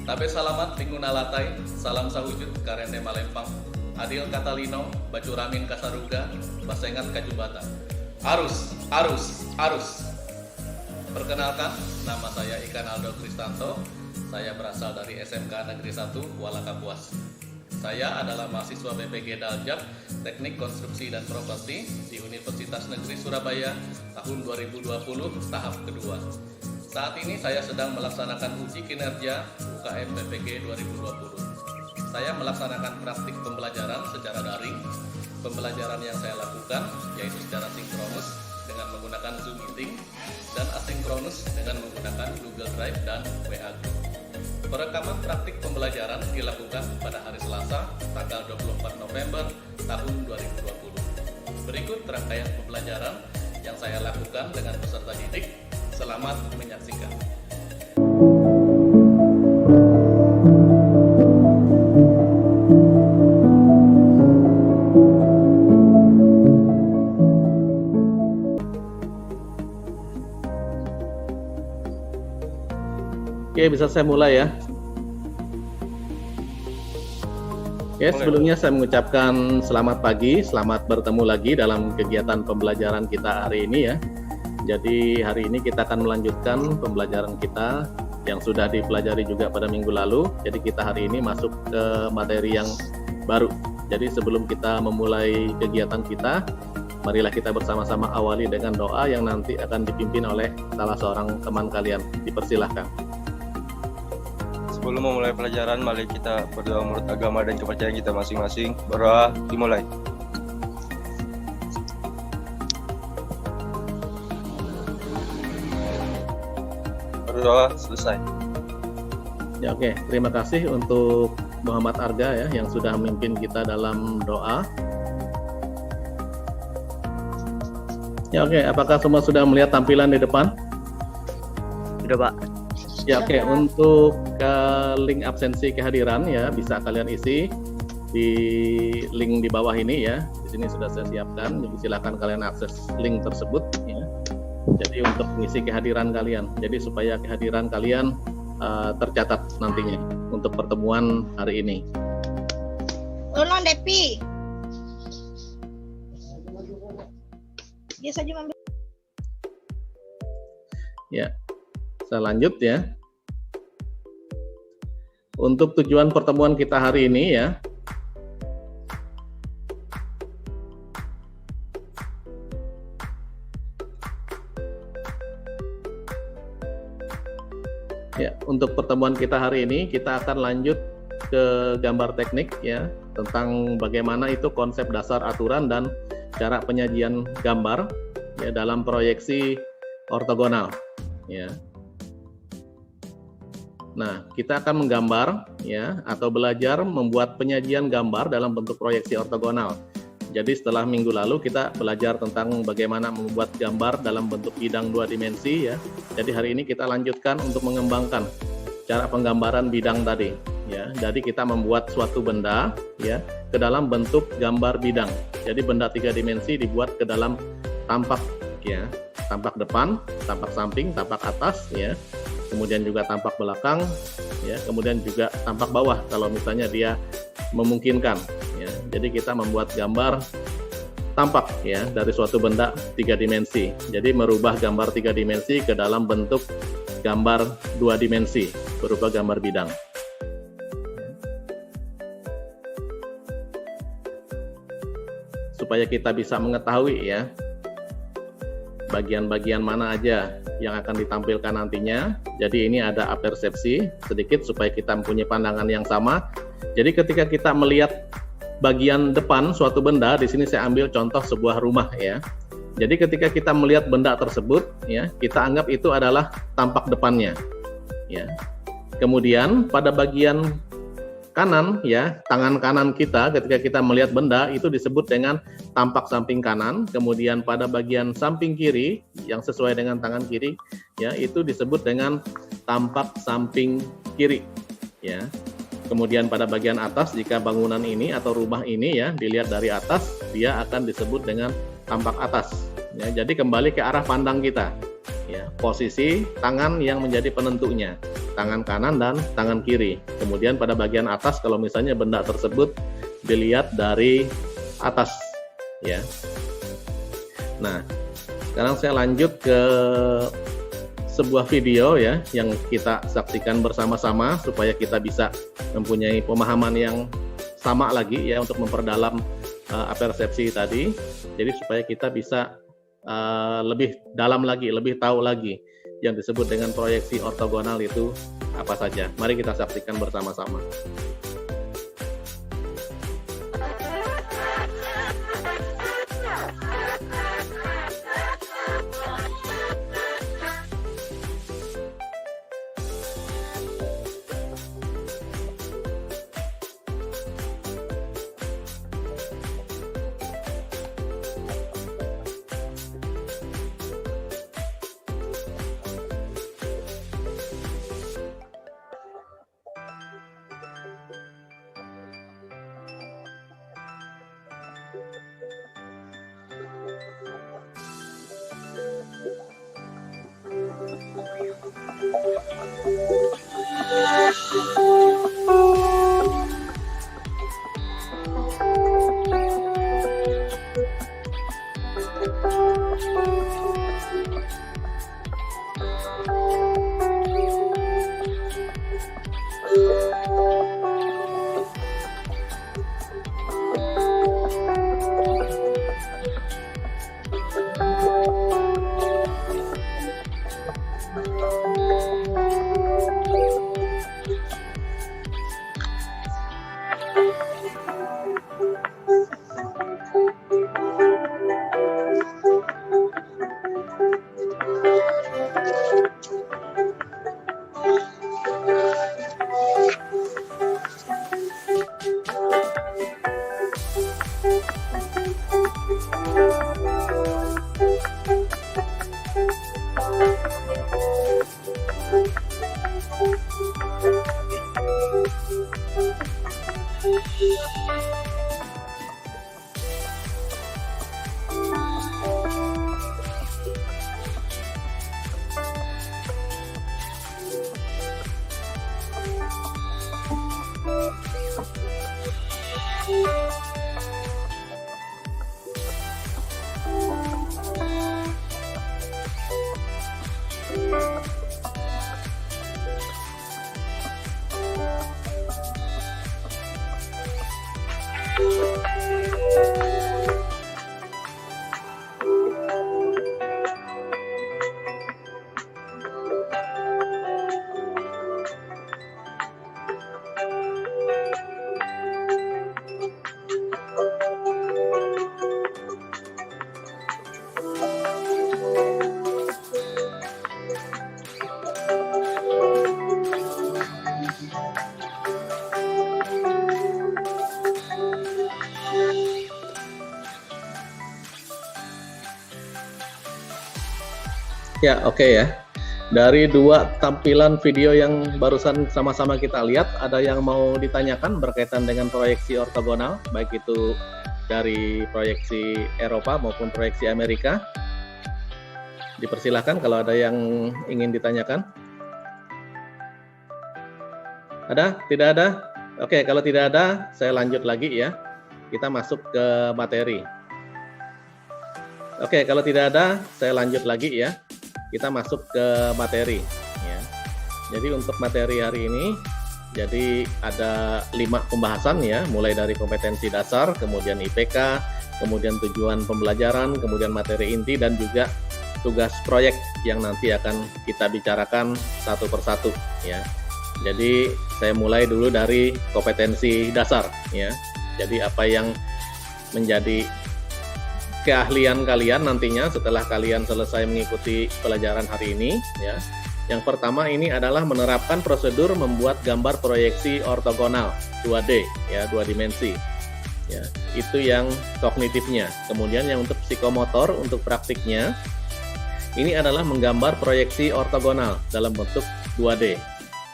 Tabe salamat pingguna latai, salam sawujud karende Malempang, Adil Katalino, Bacuramin Kasaruga, Basengat Kajubata. Arus, arus, arus. Perkenalkan, nama saya Ikan Aldo Kristanto. Saya berasal dari SMK Negeri 1 Kuala Kapuas. Saya adalah mahasiswa BPG Daljak Teknik Konstruksi dan Properti di Universitas Negeri Surabaya tahun 2020 tahap kedua. Saat ini saya sedang melaksanakan uji kinerja UKM BPG 2020. Saya melaksanakan praktik pembelajaran secara daring. Pembelajaran yang saya lakukan yaitu secara sinkronus dengan menggunakan Zoom Meeting dan asinkronus dengan menggunakan Google Drive dan WA Group. Perekaman praktik pembelajaran dilakukan pada hari Selasa, tanggal 24 November tahun 2020. Berikut rangkaian pembelajaran yang saya lakukan dengan peserta didik. Selamat menyaksikan. Oke, bisa saya mulai ya. Oke, sebelumnya saya mengucapkan selamat pagi, selamat bertemu lagi dalam kegiatan pembelajaran kita hari ini ya. Jadi hari ini kita akan melanjutkan pembelajaran kita yang sudah dipelajari juga pada minggu lalu. Jadi kita hari ini masuk ke materi yang baru. Jadi sebelum kita memulai kegiatan kita, marilah kita bersama-sama awali dengan doa yang nanti akan dipimpin oleh salah seorang teman kalian. Dipersilahkan. Sebelum memulai pelajaran, mari kita berdoa menurut agama dan kepercayaan kita masing-masing. Berdoa dimulai. Berdoa selesai. Ya, oke. Terima kasih untuk Muhammad Arga ya yang sudah memimpin kita dalam doa. Ya, oke. Apakah semua sudah melihat tampilan di depan? Sudah, Pak. Ya, oke. Untuk link absensi kehadiran ya bisa kalian isi di link di bawah ini ya. Di sini sudah saya siapkan. Jadi silakan kalian akses link tersebut ya. Jadi untuk mengisi kehadiran kalian. Jadi supaya kehadiran kalian tercatat nantinya untuk pertemuan hari ini. Tolong Depi. Dia saja mengambil. Ya. Saya lanjut ya. Untuk tujuan pertemuan kita hari ini ya. Ya, untuk pertemuan kita hari ini kita akan lanjut ke gambar teknik ya tentang bagaimana itu konsep dasar aturan dan cara penyajian gambar ya dalam proyeksi ortogonal ya. Nah, kita akan menggambar ya atau belajar membuat penyajian gambar dalam bentuk proyeksi ortogonal. Jadi setelah minggu lalu kita belajar tentang bagaimana membuat gambar dalam bentuk bidang 2 dimensi ya. Jadi hari ini kita lanjutkan untuk mengembangkan cara penggambaran bidang tadi ya. Jadi kita membuat suatu benda ya ke dalam bentuk gambar bidang. Jadi benda 3 dimensi dibuat ke dalam tampak ya. Tampak depan, tampak samping, tampak atas ya. Kemudian juga tampak belakang ya, kemudian juga tampak bawah kalau misalnya dia memungkinkan ya. Jadi kita membuat gambar tampak ya dari suatu benda 3 dimensi. Jadi merubah gambar 3 dimensi ke dalam bentuk gambar 2 dimensi berupa gambar bidang. Supaya kita bisa mengetahui ya bagian-bagian mana aja yang akan ditampilkan nantinya. Jadi ini ada apersepsi sedikit supaya kita mempunyai pandangan yang sama. Jadi ketika kita melihat bagian depan suatu benda, di sini saya ambil contoh sebuah rumah ya. Jadi ketika kita melihat benda tersebut ya, kita anggap itu adalah tampak depannya. Ya. Kemudian pada bagian kanan ya, tangan kanan kita ketika kita melihat benda itu disebut dengan tampak samping kanan. Kemudian pada bagian samping kiri yang sesuai dengan tangan kiri ya, itu disebut dengan tampak samping kiri ya. Kemudian pada bagian atas jika bangunan ini atau rumah ini ya dilihat dari atas, dia akan disebut dengan tampak atas ya. Jadi kembali ke arah pandang kita ya, posisi tangan yang menjadi penentunya. tangan kanan dan tangan kiri. Kemudian pada bagian atas kalau misalnya benda tersebut dilihat dari atas ya. Nah, sekarang saya lanjut ke sebuah video ya yang kita saksikan bersama-sama supaya kita bisa mempunyai pemahaman yang sama lagi ya untuk memperdalam persepsi tadi. Jadi supaya kita bisa lebih dalam lagi, lebih tahu lagi yang disebut dengan proyeksi ortogonal itu apa saja. Mari kita saksikan bersama-sama. Ya, oke ya. Dari dua tampilan video yang barusan sama-sama kita lihat, ada yang mau ditanyakan berkaitan dengan proyeksi ortogonal, baik itu dari proyeksi Eropa maupun proyeksi Amerika? Dipersilahkan kalau ada yang ingin ditanyakan. Ada? Tidak ada? Oke, kalau tidak ada, saya lanjut lagi ya. Kita masuk ke materi. Oke, kalau tidak ada, saya lanjut lagi ya. Kita masuk ke materi ya. Jadi untuk materi hari ini jadi ada 5 pembahasan ya, mulai dari kompetensi dasar, kemudian IPK, kemudian tujuan pembelajaran, kemudian materi inti dan juga tugas proyek yang nanti akan kita bicarakan satu persatu ya. Jadi saya mulai dulu dari kompetensi dasar ya. Jadi apa yang menjadi keahlian kalian nantinya setelah kalian selesai mengikuti pelajaran hari ini ya. Yang pertama ini adalah menerapkan prosedur membuat gambar proyeksi ortogonal 2D ya, 2 dimensi. Ya, itu yang kognitifnya. Kemudian yang untuk psikomotor, untuk praktiknya ini adalah menggambar proyeksi ortogonal dalam bentuk 2D.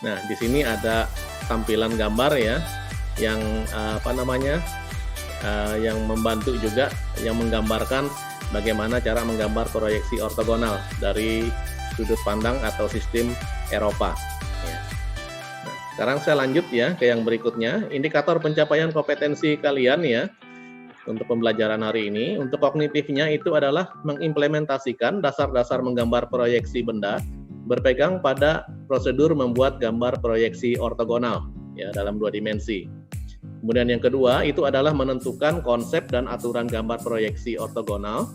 Nah, di sini ada tampilan gambar ya yang yang membantu juga, yang menggambarkan bagaimana cara menggambar proyeksi ortogonal dari sudut pandang atau sistem Eropa. Ya. Sekarang saya lanjut ya ke yang berikutnya, indikator pencapaian kompetensi kalian ya untuk pembelajaran hari ini. Untuk kognitifnya itu adalah mengimplementasikan dasar-dasar menggambar proyeksi benda berpegang pada prosedur membuat gambar proyeksi ortogonal ya dalam 2 dimensi. Kemudian yang kedua itu adalah menentukan konsep dan aturan gambar proyeksi ortogonal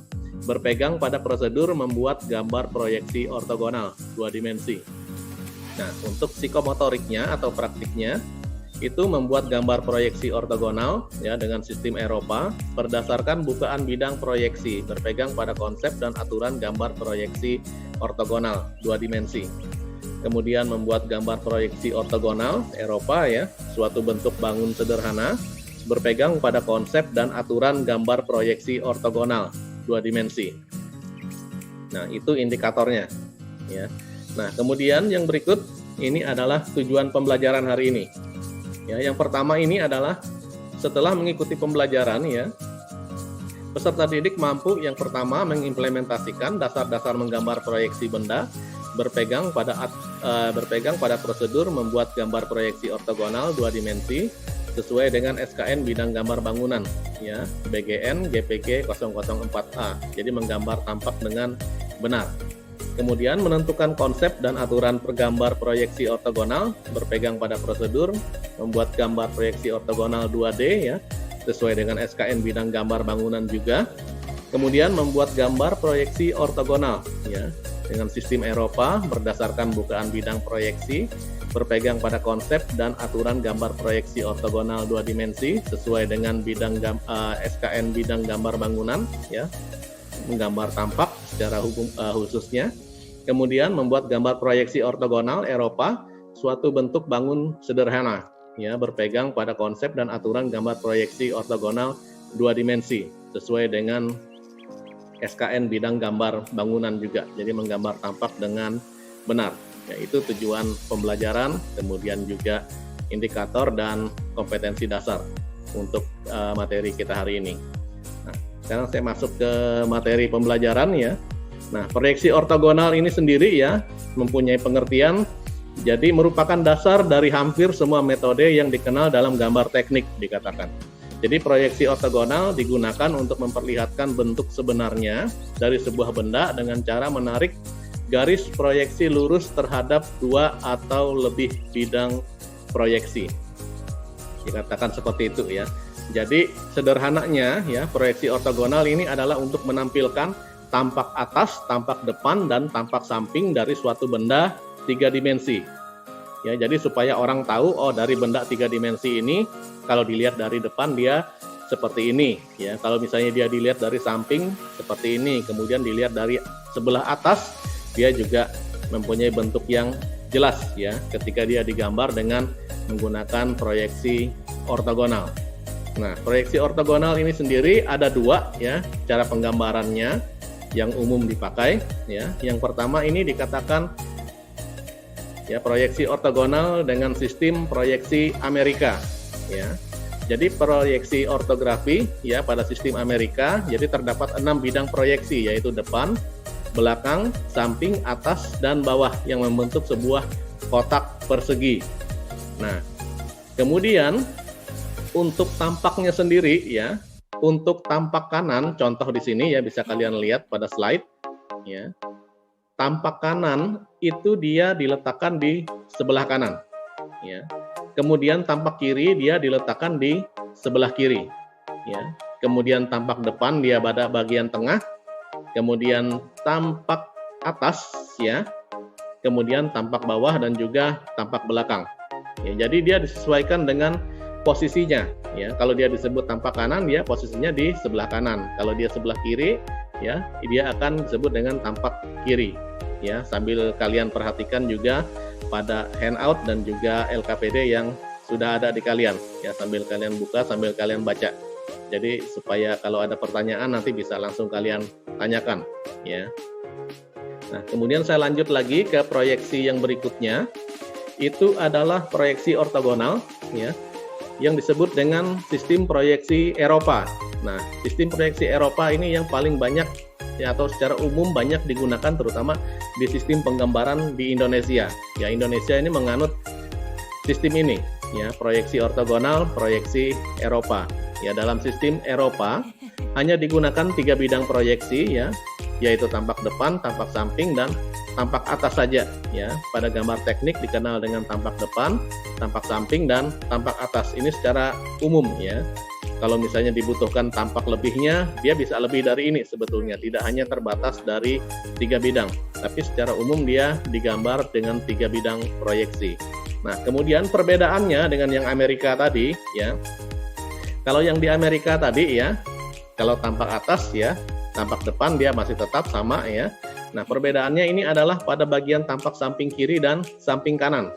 berpegang pada prosedur membuat gambar proyeksi ortogonal 2 dimensi. Nah, untuk psikomotoriknya atau praktiknya itu membuat gambar proyeksi ortogonal ya dengan sistem Eropa berdasarkan bukaan bidang proyeksi berpegang pada konsep dan aturan gambar proyeksi ortogonal 2 dimensi. Kemudian membuat gambar proyeksi ortogonal Eropa ya, suatu bentuk bangun sederhana berpegang pada konsep dan aturan gambar proyeksi ortogonal 2 dimensi. Nah, itu indikatornya ya. Nah, kemudian yang berikut ini adalah tujuan pembelajaran hari ini. Ya, yang pertama ini adalah setelah mengikuti pembelajaran ya, peserta didik mampu yang pertama mengimplementasikan dasar-dasar menggambar proyeksi benda berpegang pada prosedur membuat gambar proyeksi ortogonal 2 dimensi sesuai dengan SKN bidang gambar bangunan ya, BGN GPG 004A. Jadi menggambar tampak dengan benar. Kemudian menentukan konsep dan aturan pergambar proyeksi ortogonal berpegang pada prosedur membuat gambar proyeksi ortogonal 2D ya sesuai dengan SKN bidang gambar bangunan juga. Kemudian membuat gambar proyeksi ortogonal ya dengan sistem Eropa berdasarkan bukaan bidang proyeksi berpegang pada konsep dan aturan gambar proyeksi ortogonal 2 dimensi sesuai dengan bidang SKN bidang gambar bangunan ya, menggambar tampak secara khususnya. Kemudian membuat gambar proyeksi ortogonal Eropa suatu bentuk bangun sederhana ya berpegang pada konsep dan aturan gambar proyeksi ortogonal 2 dimensi sesuai dengan SKN bidang gambar bangunan juga. Jadi menggambar tampak dengan benar. Ya, itu tujuan pembelajaran, kemudian juga indikator dan kompetensi dasar untuk materi kita hari ini. Nah, sekarang saya masuk ke materi pembelajaran ya. Nah, proyeksi ortogonal ini sendiri ya mempunyai pengertian jadi merupakan dasar dari hampir semua metode yang dikenal dalam gambar teknik dikatakan. Jadi proyeksi ortogonal digunakan untuk memperlihatkan bentuk sebenarnya dari sebuah benda dengan cara menarik garis proyeksi lurus terhadap 2 atau lebih bidang proyeksi. Dikatakan seperti itu ya. Jadi sederhananya ya proyeksi ortogonal ini adalah untuk menampilkan tampak atas, tampak depan, dan tampak samping dari suatu benda 3 dimensi. Ya, jadi supaya orang tahu, oh dari benda 3 dimensi ini, kalau dilihat dari depan dia seperti ini. Ya, kalau misalnya dia dilihat dari samping seperti ini, kemudian dilihat dari sebelah atas, dia juga mempunyai bentuk yang jelas ya, ketika dia digambar dengan menggunakan proyeksi ortogonal. Nah, proyeksi ortogonal ini sendiri ada 2 ya, cara penggambarannya yang umum dipakai ya. Yang pertama ini dikatakan ya proyeksi ortogonal dengan sistem proyeksi Amerika ya. Jadi proyeksi ortografi ya pada sistem Amerika jadi terdapat 6 bidang proyeksi yaitu depan, belakang, samping, atas dan bawah yang membentuk sebuah kotak persegi. Nah, kemudian untuk tampaknya sendiri ya, untuk tampak kanan, contoh di sini ya bisa kalian lihat pada slide ya. Tampak kanan itu dia diletakkan di sebelah kanan ya. Kemudian tampak kiri dia diletakkan di sebelah kiri ya. Kemudian tampak depan dia pada bagian tengah. Kemudian tampak atas ya. Kemudian tampak bawah dan juga tampak belakang. Ya, jadi dia disesuaikan dengan posisinya ya. Kalau dia disebut tampak kanan dia posisinya di sebelah kanan. Kalau dia sebelah kiri ya dia akan disebut dengan tampak kiri ya. Sambil kalian perhatikan juga pada handout dan juga LKPD yang sudah ada di kalian ya, sambil kalian buka sambil kalian baca. Jadi supaya kalau ada pertanyaan nanti bisa langsung kalian tanyakan ya. Nah, kemudian saya lanjut lagi ke proyeksi yang berikutnya. Itu adalah proyeksi ortogonal ya, yang disebut dengan sistem proyeksi Eropa. Nah, sistem proyeksi Eropa ini yang paling banyak ya, atau secara umum banyak digunakan terutama di sistem penggambaran di Indonesia. Ya, Indonesia ini menganut sistem ini, ya, proyeksi ortogonal, proyeksi Eropa. Ya, dalam sistem Eropa hanya digunakan 3 bidang proyeksi, ya, yaitu tampak depan, tampak samping, dan tampak atas saja. Ya, pada gambar teknik dikenal dengan tampak depan, tampak samping, dan tampak atas. Ini secara umum, ya. Kalau misalnya dibutuhkan tampak lebihnya, dia bisa lebih dari ini sebetulnya, tidak hanya terbatas dari 3 bidang, tapi secara umum dia digambar dengan 3 bidang proyeksi. Nah, kemudian perbedaannya dengan yang Amerika tadi, ya. Kalau yang di Amerika tadi, ya, kalau tampak atas, ya, tampak depan dia masih tetap sama, ya. Nah, perbedaannya ini adalah pada bagian tampak samping kiri dan samping kanan.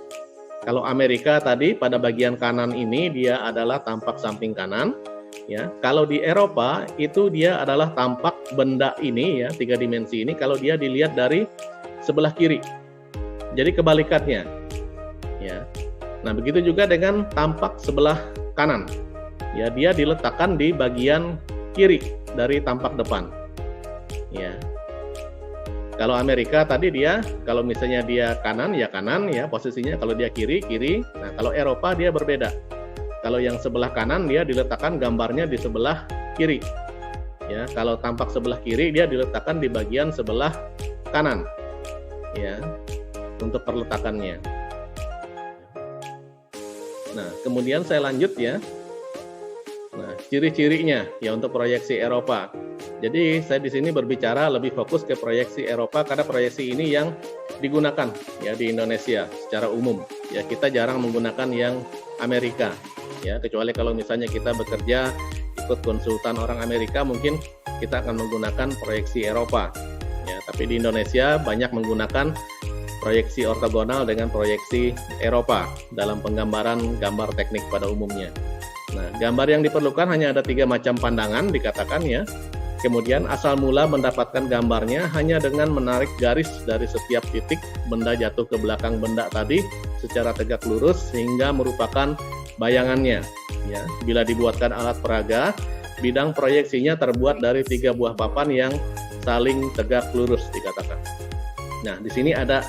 Kalau Amerika tadi pada bagian kanan ini dia adalah tampak samping kanan, ya. Kalau di Eropa itu dia adalah tampak benda ini, ya, 3 dimensi ini kalau dia dilihat dari sebelah kiri. Jadi kebalikannya, ya. Nah, begitu juga dengan tampak sebelah kanan. Ya, dia diletakkan di bagian kiri dari tampak depan. Ya. Kalau Amerika tadi dia, kalau misalnya dia kanan, ya kanan, ya posisinya. Kalau dia kiri, kiri. Nah, kalau Eropa dia berbeda. Kalau yang sebelah kanan dia diletakkan gambarnya di sebelah kiri. Ya, kalau tampak sebelah kiri dia diletakkan di bagian sebelah kanan. Ya, untuk perletakannya. Nah, kemudian saya lanjut, ya. Nah, ciri-cirinya ya untuk proyeksi Eropa. Jadi saya di sini berbicara lebih fokus ke proyeksi Eropa karena proyeksi ini yang digunakan ya di Indonesia secara umum. Ya, kita jarang menggunakan yang Amerika. Ya, kecuali kalau misalnya kita bekerja ikut konsultan orang Amerika, mungkin kita akan menggunakan proyeksi Eropa. Ya, tapi di Indonesia banyak menggunakan proyeksi ortogonal dengan proyeksi Eropa dalam penggambaran gambar teknik pada umumnya. Nah, gambar yang diperlukan hanya ada 3 macam pandangan dikatakan, ya. Kemudian asal mula mendapatkan gambarnya hanya dengan menarik garis dari setiap titik benda jatuh ke belakang benda tadi secara tegak lurus sehingga merupakan bayangannya. Ya, bila dibuatkan alat peraga, bidang proyeksinya terbuat dari 3 buah papan yang saling tegak lurus dikatakan. Nah, di sini ada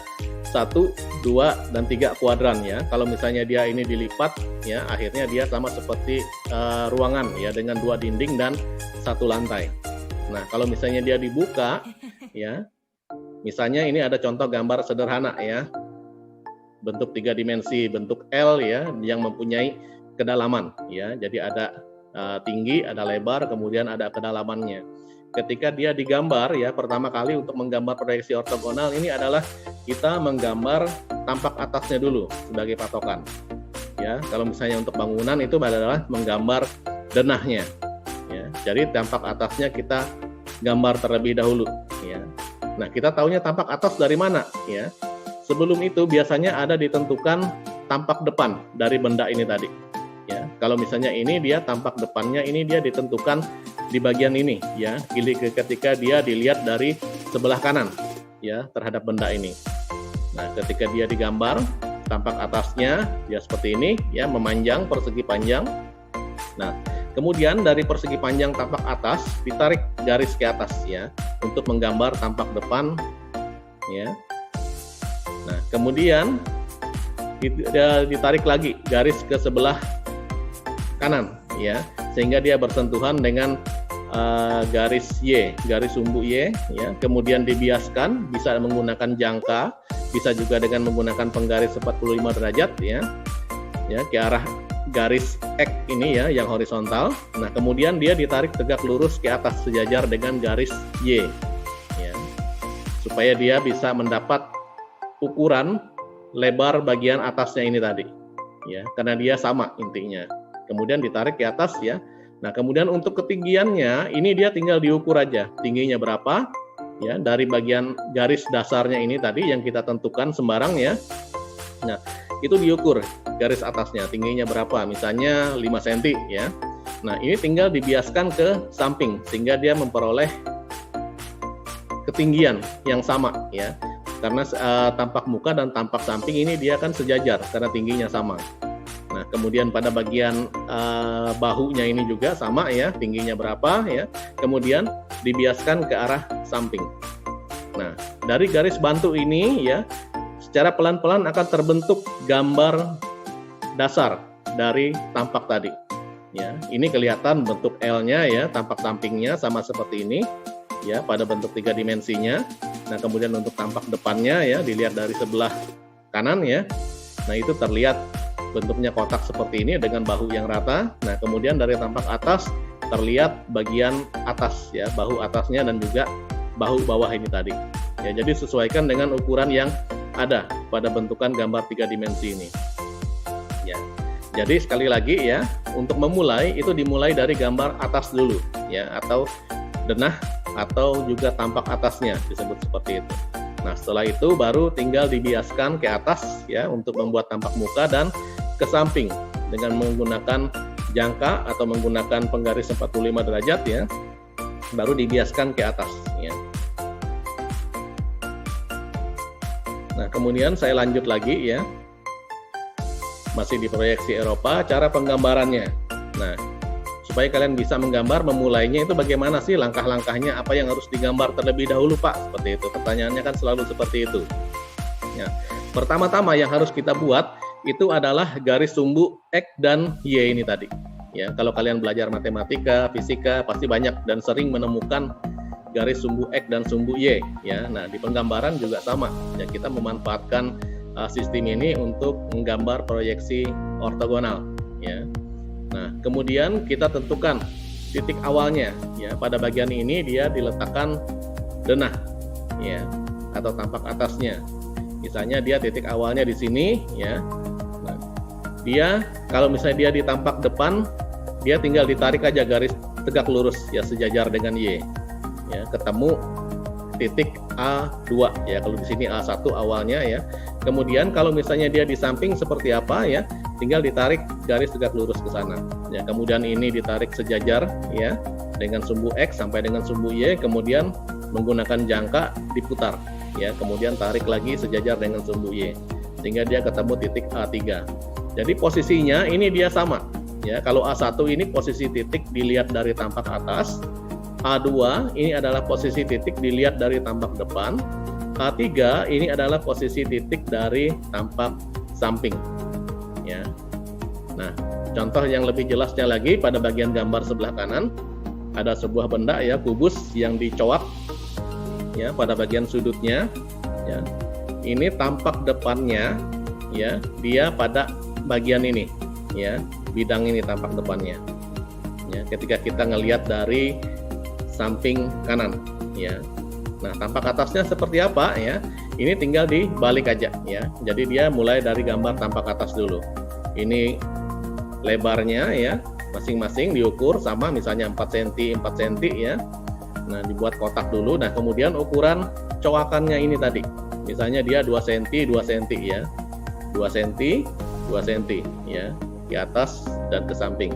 1, 2, dan 3 kuadran, ya. Kalau misalnya dia ini dilipat, ya, akhirnya dia sama seperti ruangan, ya, dengan 2 dinding dan 1 lantai. Nah, kalau misalnya dia dibuka, ya, misalnya ini ada contoh gambar sederhana, ya, bentuk 3 dimensi, bentuk L, ya, yang mempunyai kedalaman, ya. Jadi ada tinggi, ada lebar, kemudian ada kedalamannya. Ketika dia digambar, ya, pertama kali untuk menggambar proyeksi ortogonal ini adalah kita menggambar tampak atasnya dulu sebagai patokan. Ya, kalau misalnya untuk bangunan itu adalah menggambar denahnya. Ya, jadi tampak atasnya kita gambar terlebih dahulu. Ya. Nah, kita tahunya tampak atas dari mana? Ya, sebelum itu biasanya ada ditentukan tampak depan dari benda ini tadi. Ya, kalau misalnya ini dia tampak depannya ini dia ditentukan di bagian ini, ya, ketika dia dilihat dari sebelah kanan, ya, terhadap benda ini. Nah, ketika dia digambar, tampak atasnya dia seperti ini, ya, memanjang persegi panjang. Nah, kemudian dari persegi panjang tampak atas ditarik garis ke atas, ya, untuk menggambar tampak depan, ya. Nah, kemudian ditarik lagi garis ke sebelah kanan, ya, sehingga dia bersentuhan dengan garis Y, garis sumbu Y, ya. Kemudian dibiaskan, bisa menggunakan jangka, bisa juga dengan menggunakan penggaris 45 derajat, ya, ya, ke arah garis X ini, ya, yang horizontal. Nah, kemudian dia ditarik tegak lurus ke atas sejajar dengan garis Y, ya, supaya dia bisa mendapat ukuran lebar bagian atasnya ini tadi, ya, karena dia sama intinya. Kemudian ditarik ke atas, ya. Nah, kemudian untuk ketinggiannya ini dia tinggal diukur aja tingginya berapa, ya, dari bagian garis dasarnya ini tadi yang kita tentukan sembarang, ya. Nah, itu diukur garis atasnya tingginya berapa, misalnya 5 cm, ya. Nah, ini tinggal dibiaskan ke samping sehingga dia memperoleh ketinggian yang sama, ya. Karena tampak muka dan tampak samping ini dia kan sejajar karena tingginya sama. Nah, kemudian pada bagian bahunya ini juga sama, ya, tingginya berapa, ya. Kemudian dibiaskan ke arah samping. Nah, dari garis bantu ini, ya, secara pelan-pelan akan terbentuk gambar dasar dari tampak tadi. Ya, ini kelihatan bentuk L-nya ya, tampak sampingnya sama seperti ini ya pada bentuk 3 dimensinya. Nah, kemudian untuk tampak depannya ya dilihat dari sebelah kanan ya. Nah, itu terlihat bentuknya kotak seperti ini dengan bahu yang rata. Nah, kemudian dari tampak atas terlihat bagian atas ya, bahu atasnya dan juga bahu bawah ini tadi. Ya, jadi sesuaikan dengan ukuran yang ada pada bentukan gambar 3 dimensi ini. Ya. Jadi sekali lagi ya, untuk memulai itu dimulai dari gambar atas dulu ya, atau denah atau juga tampak atasnya disebut seperti itu. Nah, setelah itu baru tinggal dibiaskan ke atas ya untuk membuat tampak muka dan ke samping dengan menggunakan jangka atau menggunakan penggaris 45 derajat ya. Baru dibiaskan ke atas ya. Nah, kemudian saya lanjut lagi ya. Masih di proyeksi Eropa, cara penggambarannya. Nah, supaya kalian bisa menggambar, memulainya itu bagaimana sih langkah-langkahnya, apa yang harus digambar terlebih dahulu Pak? Seperti itu, pertanyaannya kan selalu seperti itu. Ya, pertama-tama yang harus kita buat itu adalah garis sumbu X dan Y ini tadi. Ya, kalau kalian belajar matematika, fisika, pasti banyak dan sering menemukan garis sumbu X dan sumbu Y. Ya, nah di penggambaran juga sama. Ya, kita memanfaatkan sistem ini untuk menggambar proyeksi ortogonal ya. Nah, kemudian kita tentukan titik awalnya ya. Pada bagian ini dia diletakkan denah ya atau tampak atasnya. Misalnya dia titik awalnya di sini ya. Nah, dia kalau misalnya dia di tampak depan, dia tinggal ditarik aja garis tegak lurus ya sejajar dengan Y. Ya, ketemu titik A2 ya, kalau di sini A1 awalnya ya. Kemudian kalau misalnya dia di samping seperti apa ya, tinggal ditarik garis tegak lurus ke sana. Ya, kemudian ini ditarik sejajar ya dengan sumbu X sampai dengan sumbu Y, kemudian menggunakan jangka diputar ya, kemudian tarik lagi sejajar dengan sumbu Y sehingga dia ketemu titik A3. Jadi posisinya ini dia sama ya. Kalau A1 ini posisi titik dilihat dari tampak atas, A2 ini adalah posisi titik dilihat dari tampak depan, A3 ini adalah posisi titik dari tampak samping. Ya. Nah, contoh yang lebih jelasnya lagi pada bagian gambar sebelah kanan ada sebuah benda ya, kubus yang dicoak ya pada bagian sudutnya. Ya. Ini tampak depannya ya, dia pada bagian ini ya, bidang ini tampak depannya. Ya, ketika kita ngelihat dari samping kanan ya. Nah, tampak atasnya seperti apa ya? Ini tinggal dibalik aja ya. Jadi dia mulai dari gambar tampak atas dulu. Ini lebarnya ya, masing-masing diukur sama misalnya 4 cm 4 cm ya. Nah, dibuat kotak dulu. Nah, kemudian ukuran coakannya ini tadi. Misalnya dia 2 cm 2 cm ya. 2 cm 2 cm ya, di atas dan ke samping.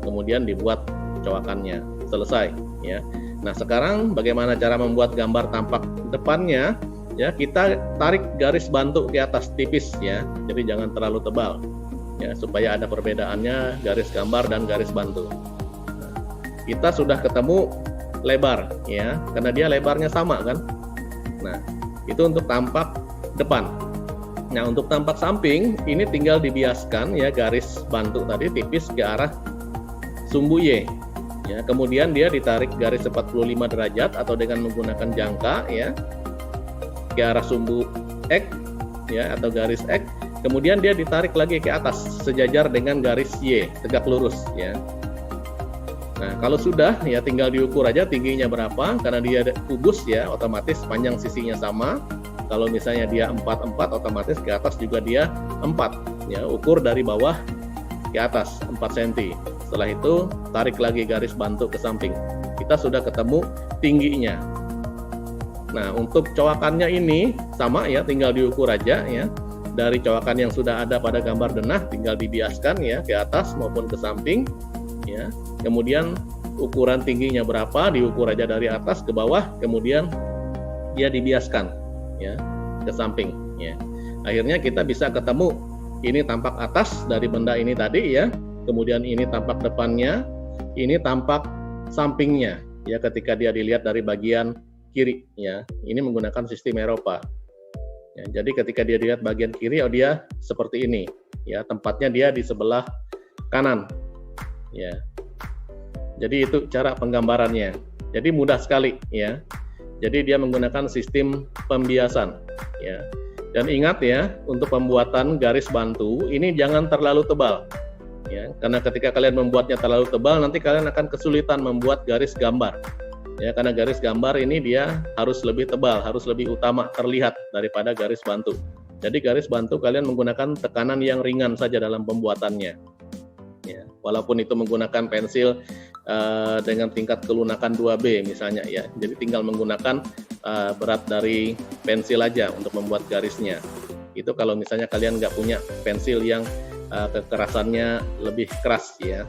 Kemudian dibuat coakannya. Selesai ya. Nah, sekarang bagaimana cara membuat gambar tampak depannya? Ya, kita tarik garis bantu ke atas tipis ya. Jadi jangan terlalu tebal. Ya, supaya ada perbedaannya garis gambar dan garis bantu. Nah, kita sudah ketemu lebar ya, karena dia lebarnya sama kan. Nah, itu untuk tampak depan. Nah, untuk tampak samping ini tinggal dibiaskan ya garis bantu tadi tipis ke arah sumbu Y. Ya, kemudian dia ditarik garis 45 derajat atau dengan menggunakan jangka ya ke arah sumbu X ya atau garis X. Kemudian dia ditarik lagi ke atas sejajar dengan garis Y tegak lurus ya. Nah, kalau sudah ya tinggal diukur aja tingginya berapa, karena dia kubus ya otomatis panjang sisinya sama. Kalau misalnya dia 4 otomatis ke atas juga dia 4 ya, ukur dari bawah ke atas 4 cm. Setelah itu tarik lagi garis bantu ke samping. Kita sudah ketemu tingginya. Nah, untuk coakannya ini sama ya, tinggal diukur aja ya. Dari coakan yang sudah ada pada gambar denah tinggal dibiaskan ya ke atas maupun ke samping ya. Kemudian ukuran tingginya berapa diukur aja dari atas ke bawah, kemudian dia dibiaskan ya ke samping ya. Akhirnya kita bisa ketemu ini tampak atas dari benda ini tadi ya. Kemudian ini tampak depannya, ini tampak sampingnya ya ketika dia dilihat dari bagian kiri ya. Ini menggunakan sistem Eropa. Ya, jadi ketika dia dilihat bagian kiri, oh dia seperti ini ya, tempatnya dia di sebelah kanan, ya. Jadi itu cara penggambarannya. Jadi mudah sekali, ya. Jadi dia menggunakan sistem pembiasan, ya. Dan ingat ya, untuk pembuatan garis bantu ini jangan terlalu tebal, ya. Karena ketika kalian membuatnya terlalu tebal, nanti kalian akan kesulitan membuat garis gambar. Ya, karena garis gambar ini dia harus lebih tebal, harus lebih utama terlihat daripada garis bantu. Jadi garis bantu kalian menggunakan tekanan yang ringan saja dalam pembuatannya. Ya, walaupun itu menggunakan pensil dengan tingkat kelunakan 2B misalnya ya. Jadi tinggal menggunakan berat dari pensil aja untuk membuat garisnya. Itu kalau misalnya kalian nggak punya pensil yang kekerasannya lebih keras ya.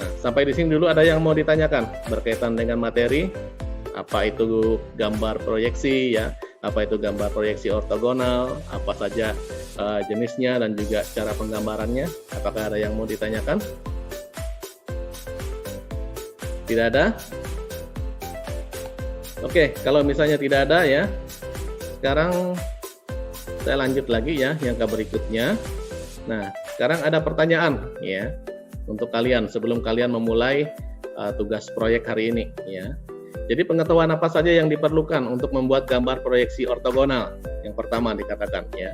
Nah, sampai di sini dulu ada yang mau ditanyakan berkaitan dengan materi, apa itu gambar proyeksi ya, apa itu gambar proyeksi ortogonal, apa saja jenisnya dan juga cara penggambarannya. Apakah ada yang mau ditanyakan? Tidak ada? Oke, kalau misalnya tidak ada ya, sekarang saya lanjut lagi ya yang ke berikutnya. Nah, sekarang ada pertanyaan ya. Untuk kalian sebelum kalian memulai tugas proyek hari ini ya. Jadi pengetahuan apa saja yang diperlukan untuk membuat gambar proyeksi ortogonal? Yang pertama dikatakan ya.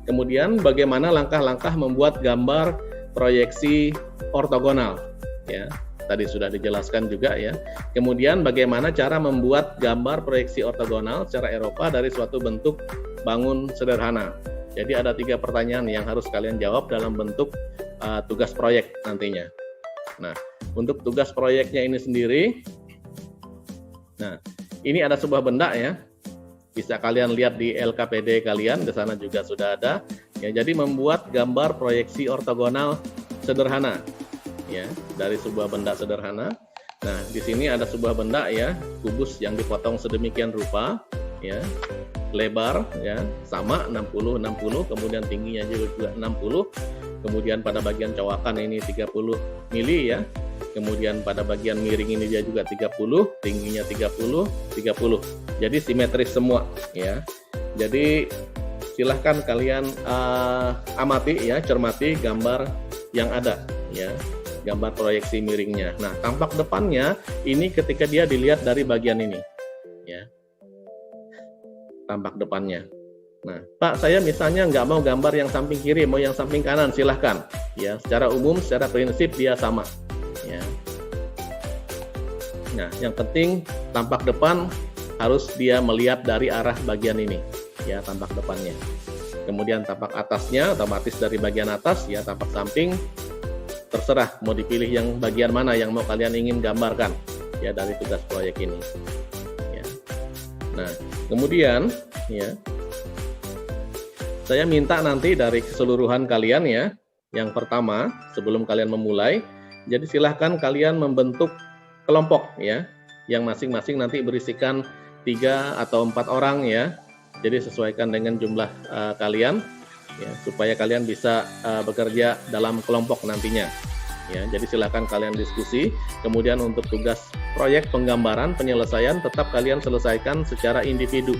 Kemudian bagaimana langkah-langkah membuat gambar proyeksi ortogonal ya. Tadi sudah dijelaskan juga ya. Kemudian bagaimana cara membuat gambar proyeksi ortogonal secara Eropa dari suatu bentuk bangun sederhana. Jadi ada 3 pertanyaan yang harus kalian jawab dalam bentuk tugas proyek nantinya. Nah, untuk tugas proyeknya ini sendiri, nah ini ada sebuah benda ya, bisa kalian lihat di LKPD kalian, di sana juga sudah ada. Ya, jadi membuat gambar proyeksi ortogonal sederhana, ya dari sebuah benda sederhana. Nah, di sini ada sebuah benda ya, kubus yang dipotong sedemikian rupa, ya. Lebar ya sama 60, kemudian tingginya juga 60, kemudian pada bagian cowakan ini 30 mili ya, kemudian pada bagian miring ini dia juga 30, tingginya 30. Jadi simetris semua ya. Jadi silahkan kalian amati ya, cermati gambar yang ada ya, gambar proyeksi miringnya. Nah, tampak depannya ini ketika dia dilihat dari bagian ini ya, tampak depannya. Nah, Pak, saya misalnya nggak mau gambar yang samping kiri, mau yang samping kanan, silahkan. Ya, secara umum, secara prinsip dia sama. Ya. Nah, yang penting tampak depan harus dia melihat dari arah bagian ini. Ya, tampak depannya. Kemudian tampak atasnya, otomatis dari bagian atas, ya tampak samping. Terserah mau dipilih yang bagian mana yang mau kalian ingin gambarkan. Ya, dari tugas proyek ini. Ya. Nah, kemudian ya saya minta nanti dari keseluruhan kalian ya, yang pertama sebelum kalian memulai, jadi silahkan kalian membentuk kelompok ya, yang masing-masing nanti berisikan 3 atau 4 orang ya. Jadi sesuaikan dengan jumlah kalian ya, supaya kalian bisa bekerja dalam kelompok nantinya. Ya, jadi silakan kalian diskusi. Kemudian untuk tugas proyek penggambaran penyelesaian tetap kalian selesaikan secara individu.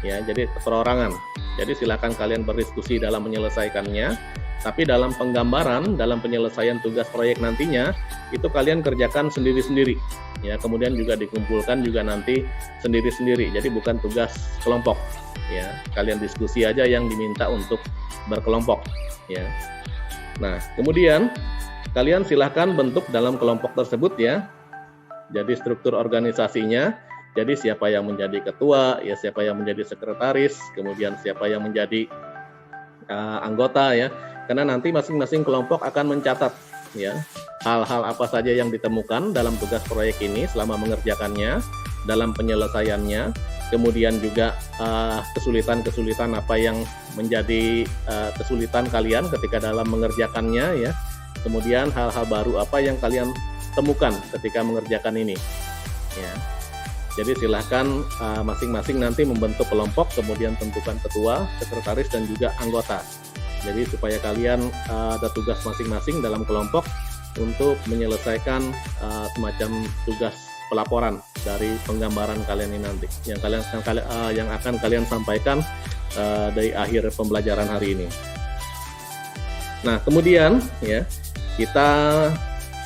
Ya, jadi perorangan. Jadi silakan kalian berdiskusi dalam menyelesaikannya. Tapi dalam penggambaran, dalam penyelesaian tugas proyek nantinya itu kalian kerjakan sendiri-sendiri. Ya, kemudian juga dikumpulkan juga nanti sendiri-sendiri. Jadi bukan tugas kelompok. Ya, kalian diskusi aja yang diminta untuk berkelompok. Ya. Nah, kemudian kalian silahkan bentuk dalam kelompok tersebut ya. Jadi struktur organisasinya, jadi siapa yang menjadi ketua, ya siapa yang menjadi sekretaris, kemudian siapa yang menjadi anggota ya. Karena nanti masing-masing kelompok akan mencatat ya hal-hal apa saja yang ditemukan dalam tugas proyek ini selama mengerjakannya, dalam penyelesaiannya, kemudian juga kesulitan-kesulitan apa yang menjadi kesulitan kalian ketika dalam mengerjakannya ya. Kemudian hal-hal baru apa yang kalian temukan ketika mengerjakan ini. Ya. Jadi silahkan masing-masing nanti membentuk kelompok, kemudian tentukan ketua, sekretaris, dan juga anggota. Jadi supaya kalian ada tugas masing-masing dalam kelompok untuk menyelesaikan semacam tugas pelaporan dari penggambaran kalian ini nanti, yang akan kalian sampaikan dari akhir pembelajaran hari ini. Nah, kemudian ya kita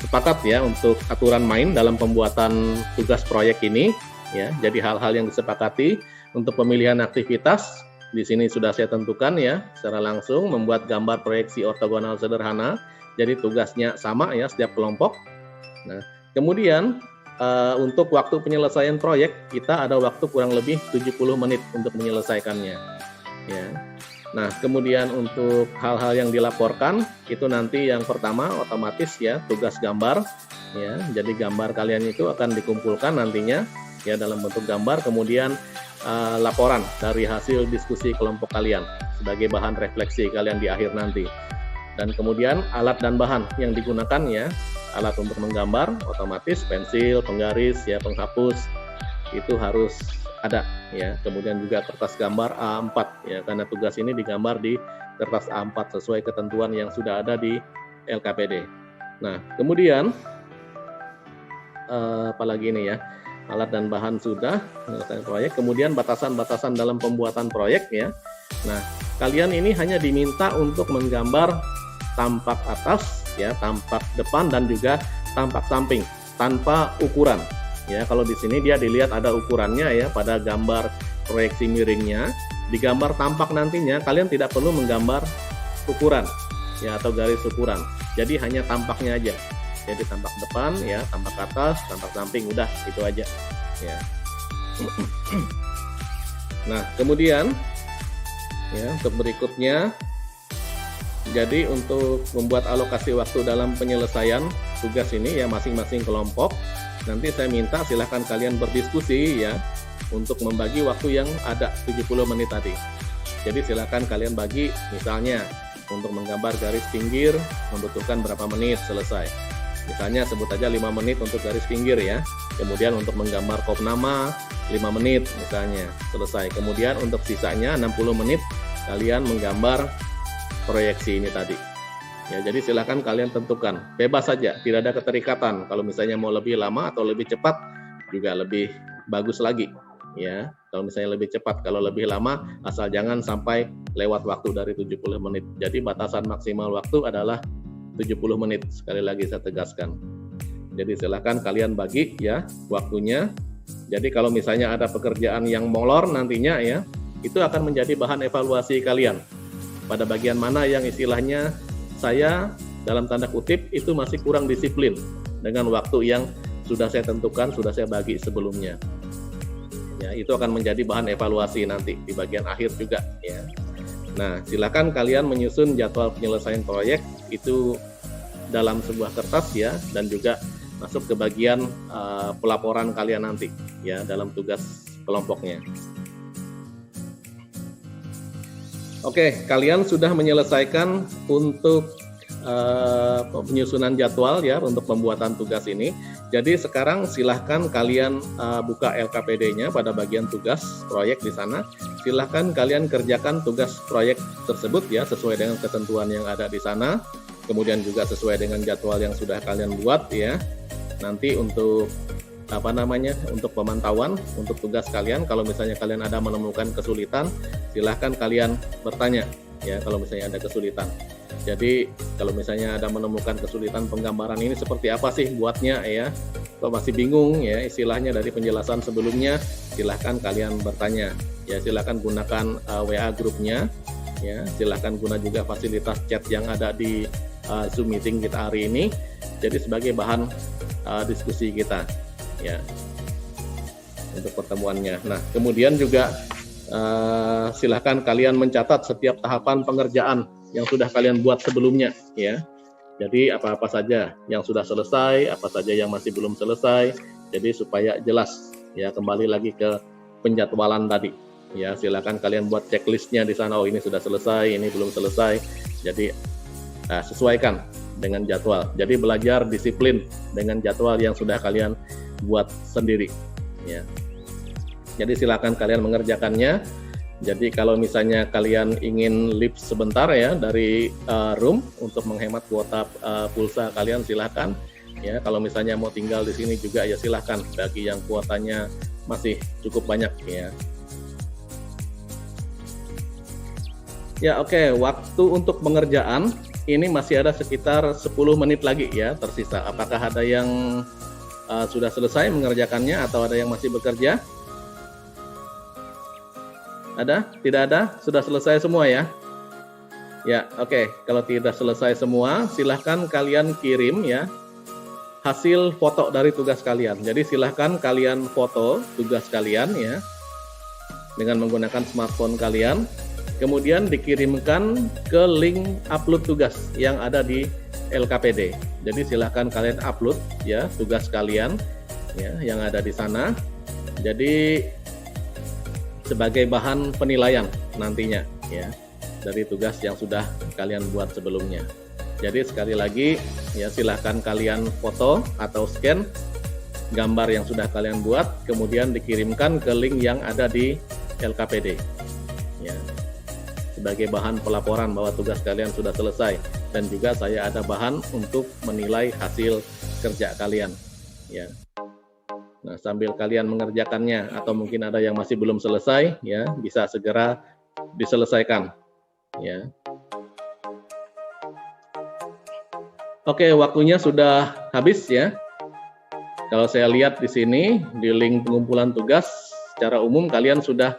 sepakat ya untuk aturan main dalam pembuatan tugas proyek ini ya. Jadi hal-hal yang disepakati untuk pemilihan aktivitas di sini sudah saya tentukan ya secara langsung, membuat gambar proyeksi ortogonal sederhana. Jadi tugasnya sama ya setiap kelompok. Nah, kemudian untuk waktu penyelesaian proyek kita ada waktu kurang lebih 70 menit untuk menyelesaikannya ya. Nah, kemudian untuk hal-hal yang dilaporkan itu nanti yang pertama otomatis ya tugas gambar ya. Jadi gambar kalian itu akan dikumpulkan nantinya ya dalam bentuk gambar, kemudian laporan dari hasil diskusi kelompok kalian sebagai bahan refleksi kalian di akhir nanti. Dan kemudian alat dan bahan yang digunakan ya, alat untuk menggambar otomatis pensil, penggaris ya, penghapus itu harus ada ya. Kemudian juga kertas gambar A4 ya, karena tugas ini digambar di kertas A4 sesuai ketentuan yang sudah ada di LKPD. Nah, kemudian apalagi ini ya, alat dan bahan sudah menyelesaikan proyek. Kemudian batasan-batasan dalam pembuatan proyek ya. Nah, kalian ini hanya diminta untuk menggambar tampak atas ya, tampak depan dan juga tampak samping tanpa ukuran. Ya, kalau di sini dia dilihat ada ukurannya ya pada gambar proyeksi miringnya. Di gambar tampak nantinya kalian tidak perlu menggambar ukuran ya atau garis ukuran. Jadi hanya tampaknya aja. Jadi tampak depan ya, tampak atas, tampak samping, udah itu aja ya. Nah, kemudian ya untuk berikutnya, jadi untuk membuat alokasi waktu dalam penyelesaian tugas ini ya masing-masing kelompok, nanti saya minta silahkan kalian berdiskusi ya untuk membagi waktu yang ada 70 menit tadi. Jadi silahkan kalian bagi, misalnya untuk menggambar garis pinggir membutuhkan berapa menit selesai. Misalnya sebut aja 5 menit untuk garis pinggir ya. Kemudian untuk menggambar kop nama 5 menit misalnya selesai. Kemudian untuk sisanya 60 menit kalian menggambar proyeksi ini tadi. Ya, jadi silakan kalian tentukan, bebas saja, tidak ada keterikatan. Kalau misalnya mau lebih lama atau lebih cepat juga lebih bagus lagi, ya. Kalau misalnya lebih cepat, kalau lebih lama, asal jangan sampai lewat waktu dari 70 menit. Jadi batasan maksimal waktu adalah 70 menit. Sekali lagi saya tegaskan. Jadi silakan kalian bagi ya waktunya. Jadi kalau misalnya ada pekerjaan yang molor nantinya ya, itu akan menjadi bahan evaluasi kalian. Pada bagian mana yang istilahnya saya dalam tanda kutip itu masih kurang disiplin dengan waktu yang sudah saya tentukan, sudah saya bagi sebelumnya. Ya, itu akan menjadi bahan evaluasi nanti di bagian akhir juga ya. Nah, silakan kalian menyusun jadwal penyelesaian proyek itu dalam sebuah kertas ya, dan juga masuk ke bagian pelaporan kalian nanti ya dalam tugas kelompoknya. Oke, kalian sudah menyelesaikan untuk penyusunan jadwal ya untuk pembuatan tugas ini. Jadi sekarang silahkan kalian buka LKPD-nya pada bagian tugas proyek di sana. Silahkan kalian kerjakan tugas proyek tersebut ya sesuai dengan ketentuan yang ada di sana. Kemudian juga sesuai dengan jadwal yang sudah kalian buat ya. Nanti untuk untuk pemantauan untuk tugas kalian, kalau misalnya kalian ada menemukan kesulitan, silahkan kalian bertanya ya kalau misalnya ada kesulitan. Jadi kalau misalnya ada menemukan kesulitan penggambaran ini seperti apa sih buatnya ya, kalau masih bingung ya istilahnya dari penjelasan sebelumnya, silahkan kalian bertanya ya. Silahkan gunakan WA grupnya ya, silahkan guna juga fasilitas chat yang ada di Zoom meeting kita hari ini, jadi sebagai bahan diskusi kita ya untuk pertemuannya. Nah, kemudian juga silahkan kalian mencatat setiap tahapan pengerjaan yang sudah kalian buat sebelumnya ya. Jadi apa-apa saja yang sudah selesai, apa saja yang masih belum selesai. Jadi supaya jelas ya, kembali lagi ke penjadwalan tadi ya. Silahkan kalian buat checklistnya di sana. Oh, ini sudah selesai, ini belum selesai. Jadi sesuaikan dengan jadwal. Jadi belajar disiplin dengan jadwal yang sudah kalian buat sendiri ya. Jadi silakan kalian mengerjakannya. Jadi kalau misalnya kalian ingin leave sebentar ya dari room untuk menghemat kuota pulsa kalian, silakan ya. Kalau misalnya mau tinggal di sini juga ya silakan, bagi yang kuotanya masih cukup banyak ya. Ya oke, waktu untuk pengerjaan ini masih ada sekitar 10 menit lagi ya tersisa. Apakah ada yang sudah selesai mengerjakannya atau ada yang masih bekerja? Ada? Tidak ada? Sudah selesai semua ya? Ya, oke. Kalau tidak selesai semua, silahkan kalian kirim ya hasil foto dari tugas kalian. Jadi silahkan kalian foto tugas kalian ya dengan menggunakan smartphone kalian. Kemudian dikirimkan ke link upload tugas yang ada di LKPD. Jadi silahkan kalian upload ya tugas kalian ya yang ada di sana. Jadi sebagai bahan penilaian nantinya ya dari tugas yang sudah kalian buat sebelumnya. Jadi sekali lagi ya silahkan kalian foto atau scan gambar yang sudah kalian buat, kemudian dikirimkan ke link yang ada di LKPD ya sebagai bahan pelaporan bahwa tugas kalian sudah selesai, dan juga saya ada bahan untuk menilai hasil kerja kalian ya. Nah, sambil kalian mengerjakannya atau mungkin ada yang masih belum selesai ya, bisa segera diselesaikan ya. Oke, waktunya sudah habis ya. Kalau saya lihat di sini di link pengumpulan tugas, secara umum kalian sudah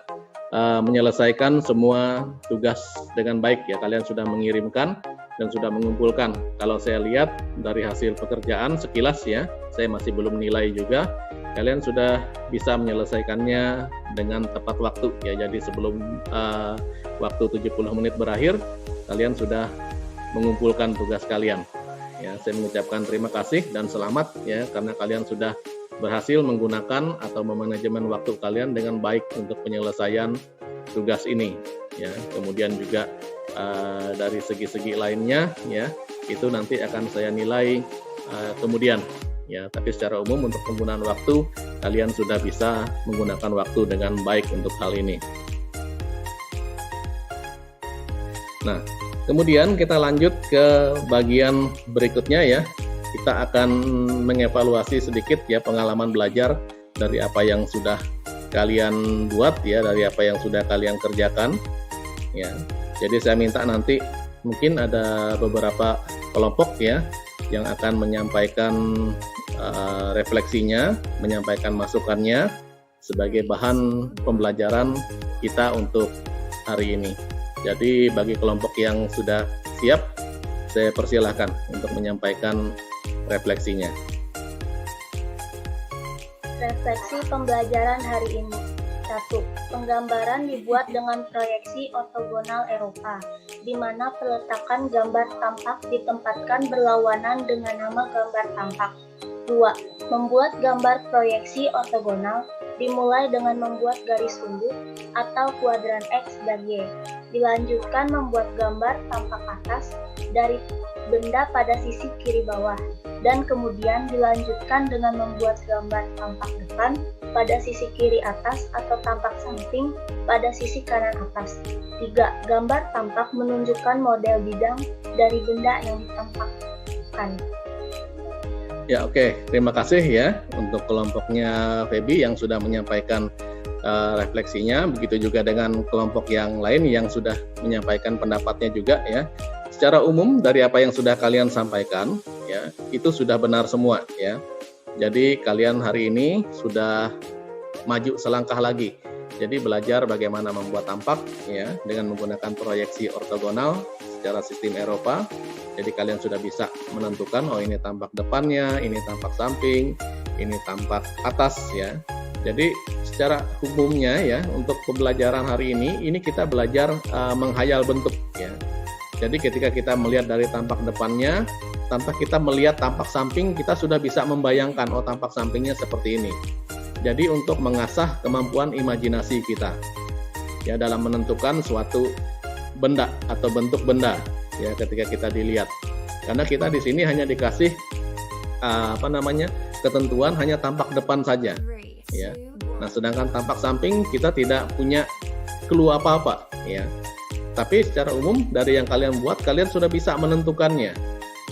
menyelesaikan semua tugas dengan baik ya. Kalian sudah mengirimkan dan sudah mengumpulkan. Kalau saya lihat dari hasil pekerjaan sekilas ya, saya masih belum nilai juga. Kalian sudah bisa menyelesaikannya dengan tepat waktu ya. Jadi sebelum waktu 70 menit berakhir, kalian sudah mengumpulkan tugas kalian. Ya, saya mengucapkan terima kasih dan selamat ya karena kalian sudah berhasil menggunakan atau memanajemen waktu kalian dengan baik untuk penyelesaian tugas ini ya. Kemudian juga dari segi-segi lainnya ya, itu nanti akan saya nilai kemudian ya. Tapi secara umum untuk penggunaan waktu kalian sudah bisa menggunakan waktu dengan baik untuk hal ini. Nah, kemudian kita lanjut ke bagian berikutnya ya. Kita akan mengevaluasi sedikit ya pengalaman belajar dari apa yang sudah kalian buat ya, dari apa yang sudah kalian kerjakan ya. Jadi saya minta nanti mungkin ada beberapa kelompok ya yang akan menyampaikan refleksinya, menyampaikan masukannya sebagai bahan pembelajaran kita untuk hari ini. Jadi bagi kelompok yang sudah siap, saya persilahkan untuk menyampaikan refleksinya. Refleksi pembelajaran hari ini. 1. Penggambaran dibuat dengan proyeksi ortogonal Eropa, di mana peletakan gambar tampak ditempatkan berlawanan dengan nama gambar tampak. 2. Membuat gambar proyeksi ortogonal dimulai dengan membuat garis ungu atau kuadran X dan Y. Dilanjutkan membuat gambar tampak atas dari benda pada sisi kiri bawah, dan kemudian dilanjutkan dengan membuat gambar tampak depan pada sisi kiri atas atau tampak samping pada sisi kanan atas. 3. Gambar tampak menunjukkan model bidang dari benda yang ditampakkan. Ya, oke. Terima kasih ya untuk kelompoknya Feby yang sudah menyampaikan refleksinya. Begitu juga dengan kelompok yang lain yang sudah menyampaikan pendapatnya juga ya. Secara umum dari apa yang sudah kalian sampaikan ya, itu sudah benar semua ya. Jadi kalian hari ini sudah maju selangkah lagi. Jadi belajar bagaimana membuat tampak ya dengan menggunakan proyeksi ortogonal secara sistem Eropa. Jadi kalian sudah bisa menentukan, oh ini tampak depannya, ini tampak samping, ini tampak atas ya. Jadi secara umumnya ya untuk pembelajaran hari ini kita belajar menghayal bentuk ya. Jadi ketika kita melihat dari tampak depannya, tanpa kita melihat tampak samping, kita sudah bisa membayangkan, oh tampak sampingnya seperti ini. Jadi untuk mengasah kemampuan imajinasi kita ya dalam menentukan suatu benda atau bentuk benda ya ketika kita dilihat. Karena kita di sini hanya dikasih ketentuan hanya tampak depan saja ya. Nah, sedangkan tampak samping kita tidak punya clue apa-apa ya. Tapi secara umum dari yang kalian buat, kalian sudah bisa menentukannya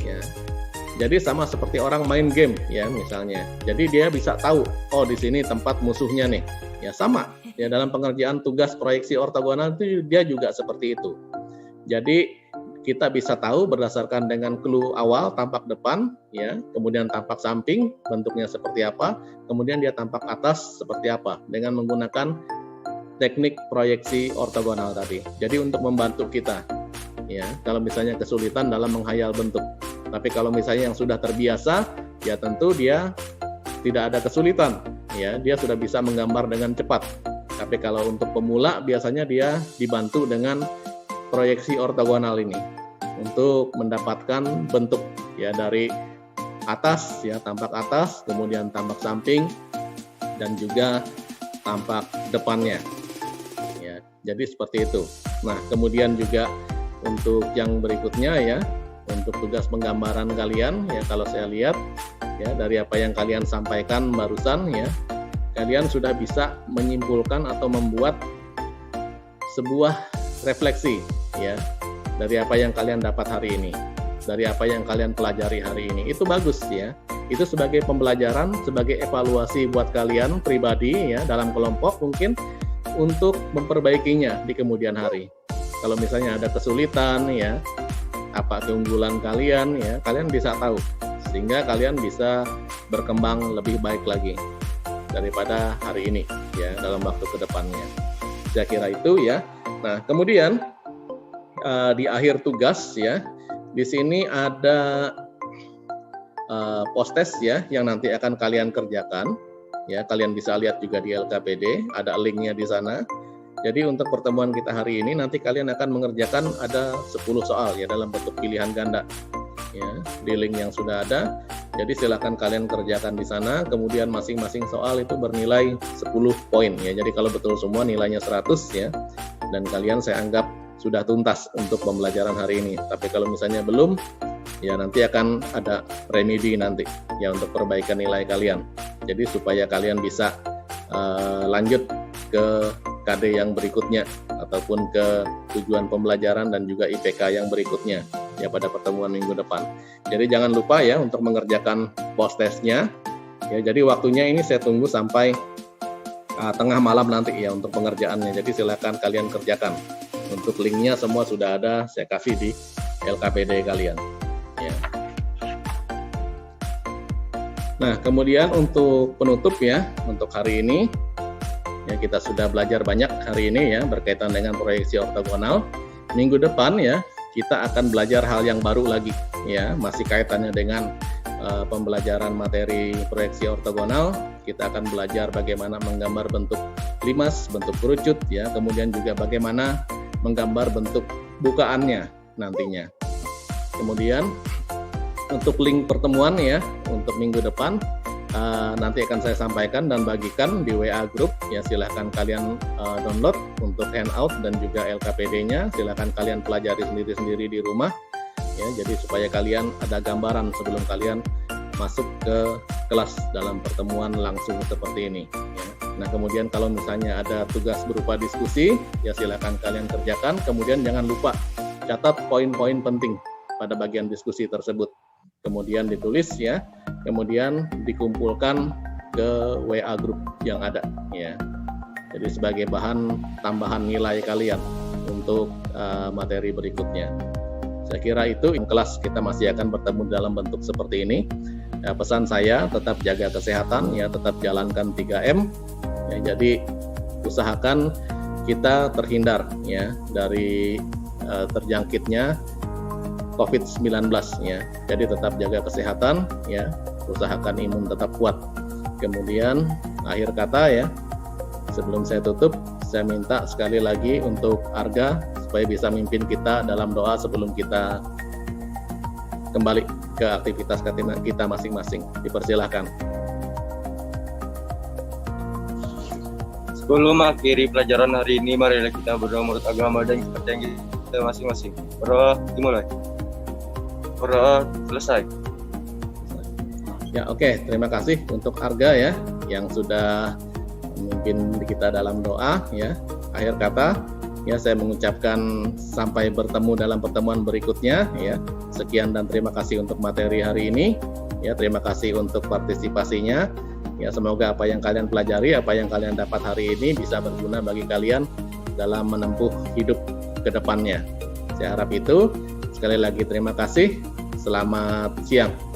ya. Jadi sama seperti orang main game ya misalnya. Jadi dia bisa tahu, oh di sini tempat musuhnya nih. Ya sama ya dalam pengerjaan tugas proyeksi ortogonal itu dia juga seperti itu. Jadi kita bisa tahu berdasarkan dengan clue awal tampak depan, ya, kemudian tampak samping bentuknya seperti apa, kemudian dia tampak atas seperti apa dengan menggunakan teknik proyeksi ortogonal tadi. Jadi untuk membantu kita, ya, kalau misalnya kesulitan dalam menghayal bentuk. Tapi kalau misalnya yang sudah terbiasa, ya tentu dia tidak ada kesulitan, ya, dia sudah bisa menggambar dengan cepat. Tapi kalau untuk pemula biasanya dia dibantu dengan proyeksi ortogonal ini untuk mendapatkan bentuk, ya, dari atas, ya, tampak atas, kemudian tampak samping dan juga tampak depannya, ya. Jadi seperti itu. Nah, kemudian juga untuk yang berikutnya, ya, untuk tugas penggambaran kalian, ya, kalau saya lihat, ya, dari apa yang kalian sampaikan barusan, ya, kalian sudah bisa menyimpulkan atau membuat sebuah refleksi, ya, dari apa yang kalian dapat hari ini, dari apa yang kalian pelajari hari ini. Itu bagus, ya. Itu sebagai pembelajaran, sebagai evaluasi buat kalian pribadi, ya, dalam kelompok mungkin untuk memperbaikinya di kemudian hari. Kalau misalnya ada kesulitan, ya, apa keunggulan kalian, ya, kalian bisa tahu sehingga kalian bisa berkembang lebih baik lagi daripada hari ini, ya, dalam waktu ke depannya. Saya kira itu, ya. Nah, kemudian di akhir tugas, ya, di sini ada post test, ya, yang nanti akan kalian kerjakan, ya. Kalian bisa lihat juga di LKPD, ada linknya di sana. Jadi untuk pertemuan kita hari ini nanti kalian akan mengerjakan ada 10 soal, ya, dalam bentuk pilihan ganda, ya, di link yang sudah ada. Jadi silakan kalian kerjakan di sana, kemudian masing-masing soal itu bernilai 10 poin, ya. Jadi kalau betul semua nilainya 100, ya, dan kalian saya anggap sudah tuntas untuk pembelajaran hari ini. Tapi kalau misalnya belum, ya, nanti akan ada remedi nanti, ya, untuk perbaikan nilai kalian. Jadi supaya kalian bisa lanjut ke KD yang berikutnya ataupun ke tujuan pembelajaran dan juga IPK yang berikutnya, ya, pada pertemuan minggu depan. Jadi jangan lupa, ya, untuk mengerjakan post testnya, ya. Jadi waktunya ini saya tunggu sampai tengah malam nanti, ya, untuk pengerjaannya. Jadi silakan kalian kerjakan. Untuk linknya semua sudah ada, saya kasih di LKPD kalian, ya. Nah, kemudian untuk penutup, ya, untuk hari ini, ya, kita sudah belajar banyak hari ini, ya, berkaitan dengan proyeksi ortogonal. Minggu depan, ya, kita akan belajar hal yang baru lagi, ya, masih kaitannya dengan pembelajaran materi proyeksi ortogonal. Kita akan belajar bagaimana menggambar bentuk limas, bentuk kerucut, ya, kemudian juga bagaimana menggambar bentuk bukaannya nantinya. Kemudian untuk link pertemuan, ya, untuk minggu depan nanti akan saya sampaikan dan bagikan di WA group, ya. Silahkan kalian download untuk handout dan juga LKPD-nya. Silahkan kalian pelajari sendiri-sendiri di rumah, ya. Jadi supaya kalian ada gambaran sebelum kalian masuk ke kelas dalam pertemuan langsung seperti ini, ya. Nah, kemudian kalau misalnya ada tugas berupa diskusi, ya, silakan kalian kerjakan. Kemudian jangan lupa catat poin-poin penting pada bagian diskusi tersebut. Kemudian ditulis, ya. Kemudian dikumpulkan ke WA group yang ada, ya. Jadi sebagai bahan tambahan nilai kalian untuk materi berikutnya. Saya kira itu. Kelas kita masih akan bertemu dalam bentuk seperti ini. Ya, pesan saya tetap jaga kesehatan, ya, tetap jalankan 3M. Ya, jadi usahakan kita terhindar, ya, dari terjangkitnya COVID-19, ya. Jadi tetap jaga kesehatan, ya, usahakan imun tetap kuat. Kemudian akhir kata, ya, sebelum saya tutup, saya minta sekali lagi untuk Arga supaya bisa mimpin kita dalam doa sebelum kita kembali ke aktivitas kita masing-masing. Dipersilahkan. Sebelum mengakhiri pelajaran hari ini, marilah kita berdoa menurut agama dan kepercayaan kita masing-masing. Berdoa dimulai. Berdoa selesai. Ya, oke. Terima kasih untuk Arga, ya, yang sudah memimpin kita dalam doa, ya. Akhir kata, ya, saya mengucapkan sampai bertemu dalam pertemuan berikutnya, ya. Sekian dan terima kasih untuk materi hari ini, ya. Terima kasih untuk partisipasinya. Ya, semoga apa yang kalian pelajari, apa yang kalian dapat hari ini bisa berguna bagi kalian dalam menempuh hidup ke depannya. Saya harap itu. Sekali lagi terima kasih. Selamat siang.